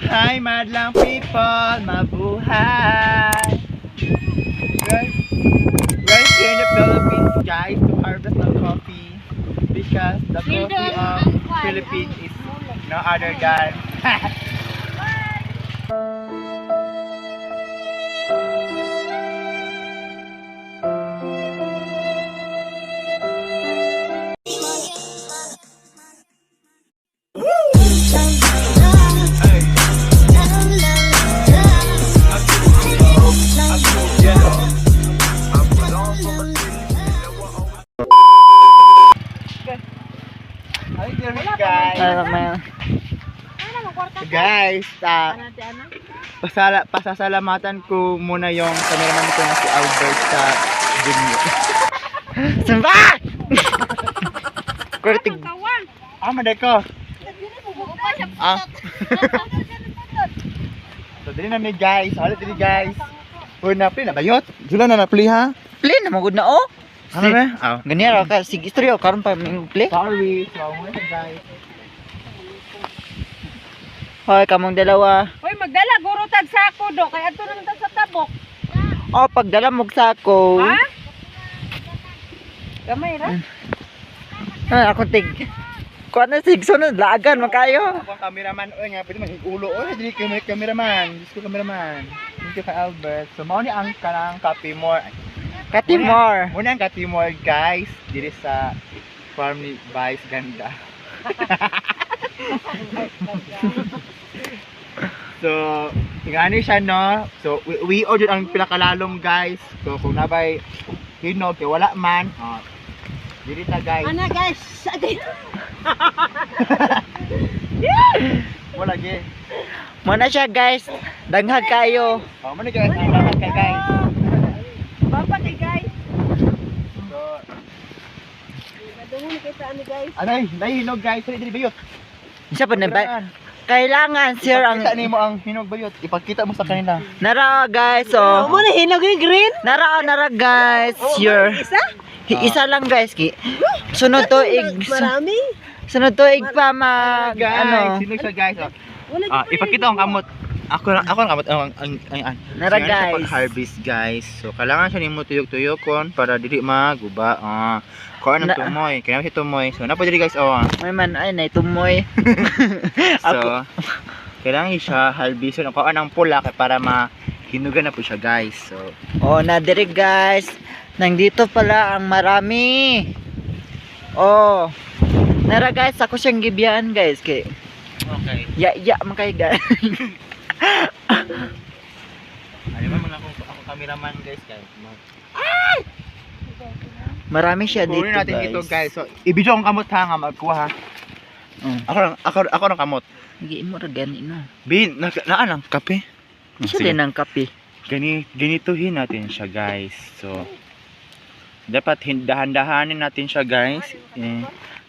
Hi madlang people, mabuhay! We're here in the Philippines guys to harvest ng coffee because the coffee of Philippines is no other than guys, pasasalamatan ko muna yung cameraman ko na si Albert sa Junior. Samba! Kurtig. Maday ko. So, dili na ni guys. Halit dili guys. Una, play na bayot. Dula na na play ha? Play na magud na oh. Ano ba? Ganyan ra ka sige istorya karon pa may play. Sorry. So, muna guys. Hoy kamong dalawa. Hoy magdala guro tag sako do kay adto naman ta sa tabok. Oh pagdala mo sako. Ha? Gamay ra. Ako tig. Kuha na sig sunod laagan makayo. Ako ang cameraman nga pwede magigulo. Dili kay cameraman. Gusto cameraman. Thank you kay Albert. So mao ni ang kanang Katimor. Katimor. Muna ang Katimor guys. Diri sa farm ni Vice Ganda. So, ingani siya no. So, we ordered ang pinakalalom guys. So, kung nabay hinog, kaya wala man. Diri ta guys. Ana guys. Wala ge. Muna siya guys. Danghag kayo. Muna guys, ang lahat kay guys. Baba ni guys. So, Madungon kita ani guys. anay, hinog guys. Diri bayot. Isa pa na ba? Kailangan sir ang Ipakita nimo ang hinog bayot. Ipakita mo sa kanila. nara guys oh. Mo na hinog yung green. Nara guys. Sure. Isa? Isa lang guys ki. Sunod to Marami. sunod to pa mag Guys, ano. hinog siya guys. Wala Ipakita ang kamot. Ako ang kamot ang Nara, siya guys. pag-harvest guys. So kailangan siya nimo tuyok-tuyokon para dili maguba. Kuha ng tumoy. Kaya si tumoy. So napo diri guys May man ay nay tumoy. So kailangan siya harveston ang kuha ng pula kay para mahinugan na po siya guys. So Oh, na diri guys. Nandito pala ang marami. Oh. Nara guys, ako siyang gibiyaan guys kay. okay. Ya makay guys. Ano man ako cameraman guys guys. Marami siya dito Kunin natin guys. ito guys. So i-video ang kamot ha nga magkuha ha. Ako ng kamot. Gi mo ra gani no. Bin, naan ang kape. Siya din ang kape. Ganituhin natin siya guys. So dapat dahan-dahanin natin siya guys.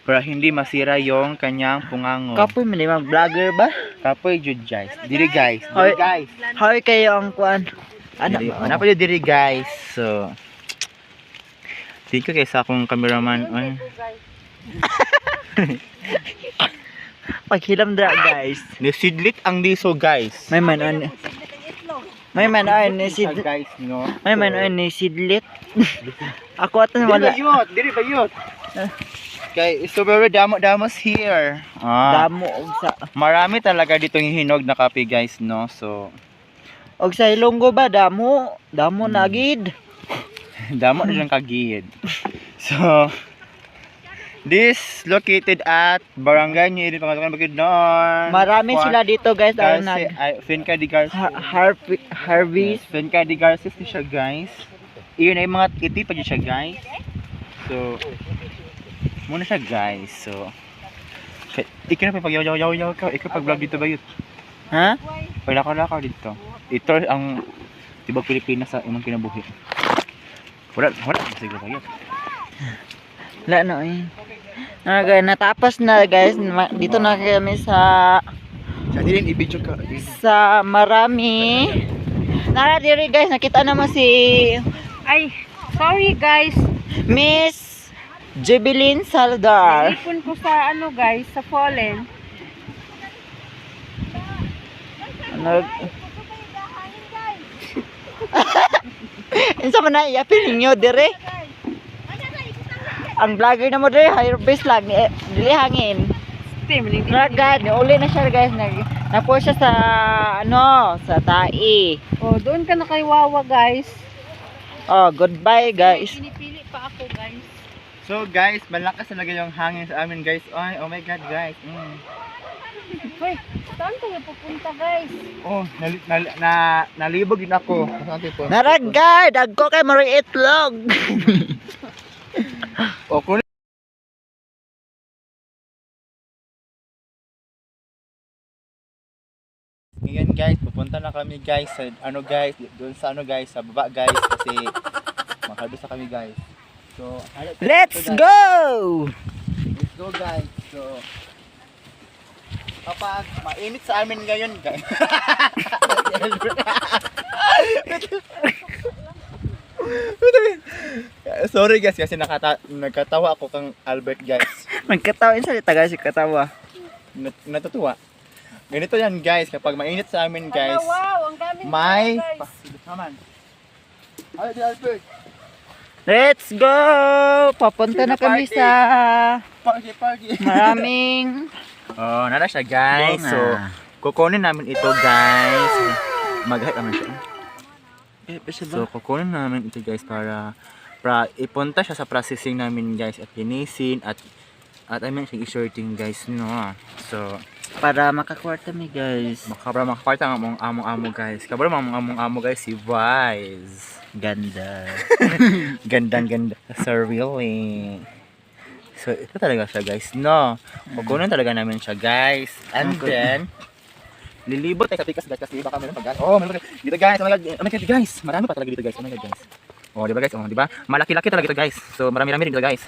Para hindi masira yung kanyang pungango. Kapoy man mga vlogger ba? Kapoy jud guys. Diri guys. Hoy. Diri guys. Hoy kayo ang kuan. Ano Diri, ba? ano pa diri guys. So thank you kay sa akong cameraman. Paghilam dra guys. Nisidlit ang diso guys. May man an. May man ay ni sid. Guys no. May man ay ni sidlit. Ako atan wala. Diri bayot. Kay strawberry damos here. Damo og sa Marami talaga ditong hinog na kape guys no. So og sa Ilonggo ba damo na gid. damo na siyang kagiyid. So this located at Barangay Niri Pangatukan Bukidnon. Marami sila dito guys ang nag Finca de Garcia. harvest. Finca de Garcia siya guys. Iyon ay mga iti pa siya guys. So muna siya guys. So ikaw na pag-yaw ka. Ikaw pag-vlog dito ba yun? Ha? Paglakaw-lakaw dito. Ito ang tibag Pilipinas sa imong kinabuhi. Wala. Sige ba yun? Wala no eh. Natapos na guys. Dito na kami sa Din i-video ka. sa marami. Nara diri guys, nakita naman si Ay, sorry guys. Miss Jubilin Saldar. Ipon ko sa ano guys, sa fallen. Nag Insa man na iapil ninyo dire? Ang vlogger na mo dire, harvest lang ni dili hangin. Ragad, uli na siya guys. Napo siya sa ano, sa tai. Oh, doon ka na kay Wawa, guys. Oh, goodbye guys. Pinipili pa ako, guys. So guys, malakas talaga yung hangin sa amin guys. Ay, oh my god guys. Hoy, saan tayo pupunta, guys? Oh, nalibog din ako. Saan tayo po? Naragad, agko kay mari itlog. Oh, kunin. Ngayon guys, pupunta na kami guys sa ano guys, doon sa ano guys, sa baba guys kasi makarbis na kami guys. So, Let's go. Let's go guys. So, kapag mainit sa amin ngayon guys. Sorry guys kasi nagkatawa ako kang Albert guys. Magkatawa sa taga si katawa. Natutuwa. Ganito yan guys, kapag mainit sa amin guys, Wow, ang dami may guys. naman. Ay, Albert. Let's go. Papunta na kami Party. sa Party. maraming Oh, nara siya guys. bunga. So, kukunin namin ito guys. Mag-hype naman siya. So, kukunin namin ito guys para ipunta siya sa processing namin guys at linisin at I mean siya i-shorting guys no. So, para makakwarta mi guys. makaparta ang among amo guys. Kabalo among amo guys si Vice. Ganda. Gandang-ganda sa really. So, ito talaga siya guys, no? Kukunin talaga namin siya guys. And then, lilibot tayo sa pikas guys kasi baka meron pag oh, meron dito guys. Oh my god, guys. Marami pa talaga dito guys. Oh my god guys. Oh, di ba guys? Oh, di ba? Malaki-laki talaga ito guys. So, marami-rami rin dito guys.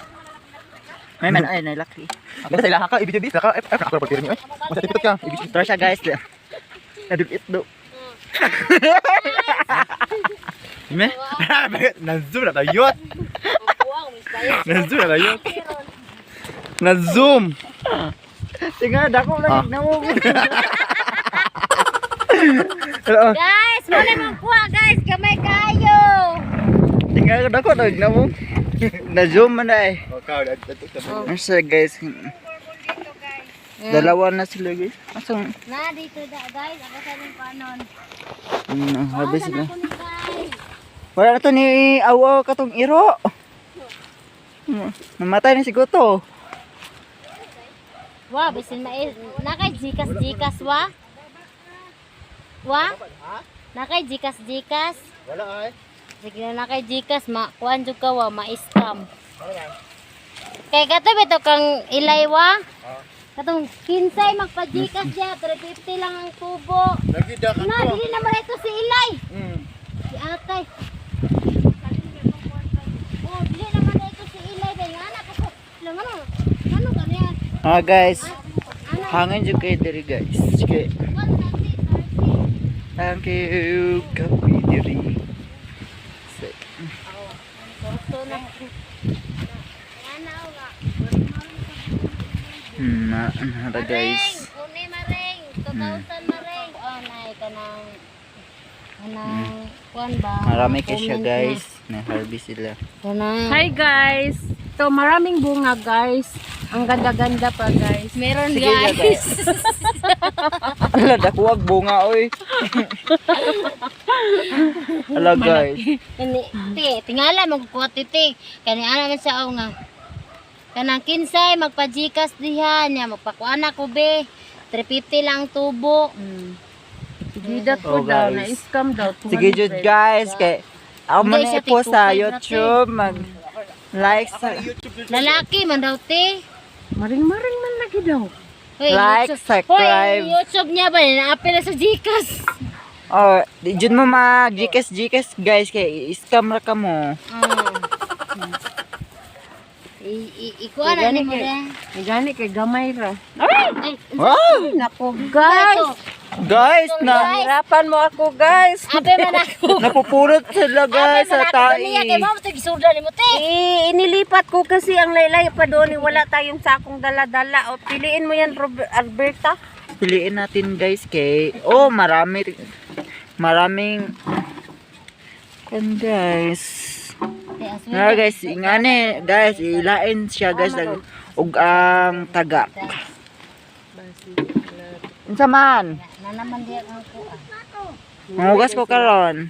May man ay nalaki. Ang sa ilaha ka, ibig ka. Ako pa niyo. Masa tipit ka. Tara siya guys. Nadupit do. Ime? Na-zoom na tayo. Na-zoom na tayo. Na-zoom. Tingnan dako lang nawog. Guys, wala mong kuha, guys. Gamay kayo. Tingnan dako lang nawog. Na-zoom man ay. Oh, kao. Ano siya guys? Dalawa na sila guys. Asang Na, dito da, guys. Ako sa rin panon. habis sila. Ako ni guys. Wala na to ni awa katong iro. Namatay na si Goto. Wa, bisin nakay jikas wa. Wa? Nakay jikas. Wala ay. Sige na nakay jikas, kuan jud ka wa, ma-scam. Kay kato bito kang ilay wa. Katong kinsay magpa-jikas diya, 350 lang ang tubo. Lagi da Na, dili naman ito si ilay. Si atay. Oh, dili naman ito si ilay. Dahil anak ako. Ano ganyan? Guys, hangin jud kay diri guys. Sige. Thank you, kapi diri. Nara guys. Uni maring, 2,000 maring. Oh, nay kanang kuan ba? Marami kayo siya Comment guys. Na-harvest sila. na. Hi guys! Ito maraming bunga guys. Ang ganda-ganda pa guys. Meron Sige, guys. Ala, dakuwag bunga oy. Ala guys. Tingala magkuha titi. Kani ana man sa nga. Kanang kinsay magpajikas diha niya magpakuana ko be. 350 lang tubo. Gidat Oh, ko daw, guys. na-scam daw. 200. Sige jud guys kay ako man Guys, po sa ati- YouTube mag like Lalaki man daw ti. Maring-maring man lagi daw. Hoy, Like, YouTube- subscribe. Hoy, YouTube niya ba? Naapil na sa Gcash. oh di jud mo mag GCash guys kay scam ra ka mo. Ikuha na ni mo rin. Gani kay gamay ra. Ay, Wow! Nako guys! Guys na Hirapan mo ako guys! abe man ako. napupulot sila guys sa Kaya kay tai. mo ito gisurda ni mo te. Inilipat ko kasi ang laylay pa doon. Wala tayong sakong dala-dala. O piliin mo yan Alberta. piliin natin guys kay maraming kan guys. Guys, ingane guys, ilain siya guys ug ang taga. Unsa man? Nanaman diya ang kuan. Mangugas ko karon.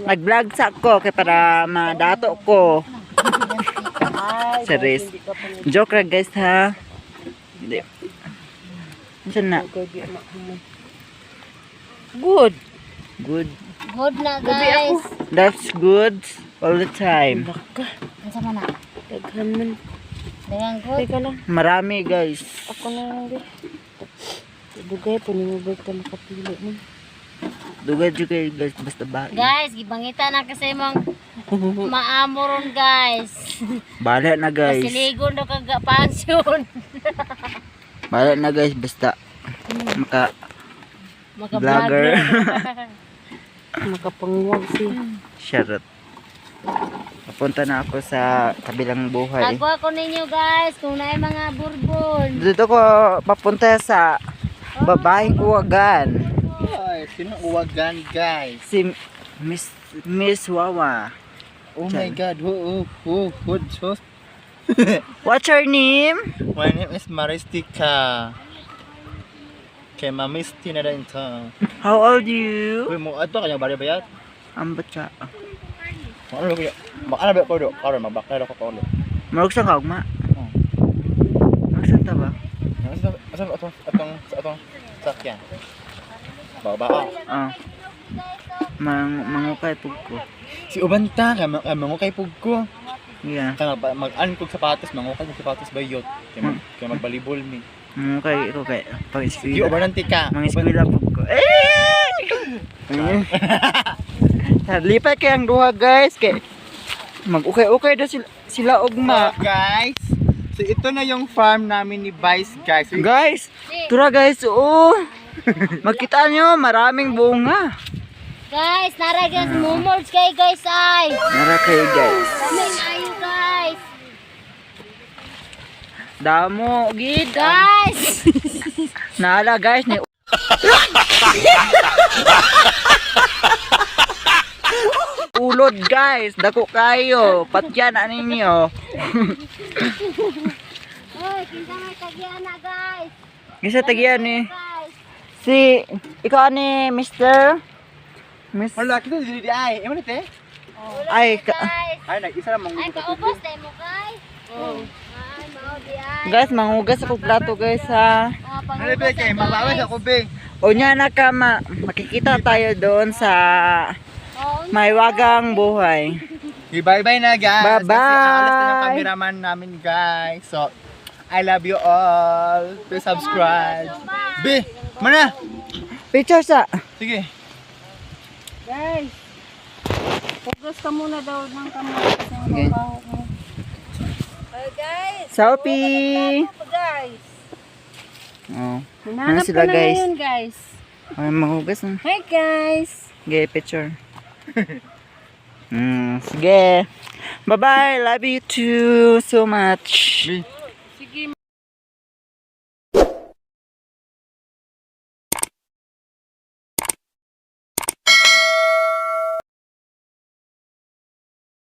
Nag-vlog sa ko kay para madato ko. Series. Joke ra guys ha. Hindi. Unsa na? Good. Good. Good na guys. That's good all the time. Unsa man na? Daghan man. Dengan good. Teka lang. Marami guys. Ako na lang di. Dugay po ni mo ba ka makapili mo? Dugay juga guys basta ba. Guys, gibangita na kasi mong maamoron guys. Bala na guys. Siligon do kag pansyon. Bala na guys basta maka vlogger. Makapanguwag si. Charot. Papunta na ako sa kabilang buhay. Ako ninyo guys kung naay mga burbon. Dito ko papunta sa babaeng uwagan. Ay, sino uwagan guys? Si Miss Wawa. Oh my god, who, What's your name? my name is Maristika. Kay mamisti na rin ito. How old you? Uy, mo ato kanya bari bayat. Ang batsa. Ano ba? Ano ba ko do? Karon mabakla ko ko. Marog sa kaugma. Magsan ta ba? Atong sakyan. Baba. Ah. Mangukay pug ko. Si Ubanta kay mangukay pug ko. Yeah. Kaya mag-an kog sapatos, mangukay kog sapatos bayot. Kay magbalibol mi. Mangukay ito kay pag Di eskwela. ubananti ka. Mga eskwela pug ko. Lipat kay ang duha guys kay mag-ukay-ukay daw sila ugma. Guys, so ito na yung farm namin ni Vice guys. Guys, tura guys, oh. Makita nyo, maraming bunga. Guys, nara guys mumords kay guys ay. Nara kayo guys. Kaming ayo guys. Damo, gid. Guys. Nala guys, ni ulod guys, dako kayo. Patyan na ninyo. Oy, kinsa may tagyan na guys. Gisa tagyan ni. Guys. Si, ikaw ni Mr. Miss. Wala kita di ay. Imo nite? Ay, Guys. Ay nag-isa lang Ay, kaubos tayo mo guys. Oh. Ay, mao di ay. guys, mangugas ako plato guys ha. Ano ba kay mabawas ako be? O nya na ka, makikita tayo doon sa Maiwagang buhay. Bye-bye na guys. Bye-bye. Kasi alas na ng cameraman namin guys. So, I love you all. Please subscribe. Be, mana? Picture sa. Sige. Guys. Focus ka muna daw ng kamera kasi ang Okay. mabaho mo. Hey guys. Selfie. Guys. Oh. Hinahanap sila, ko na guys? ngayon guys. Ay, mahugas na. Hey guys. Sige, picture. Sige. Bye-bye. Love you too so much. Be.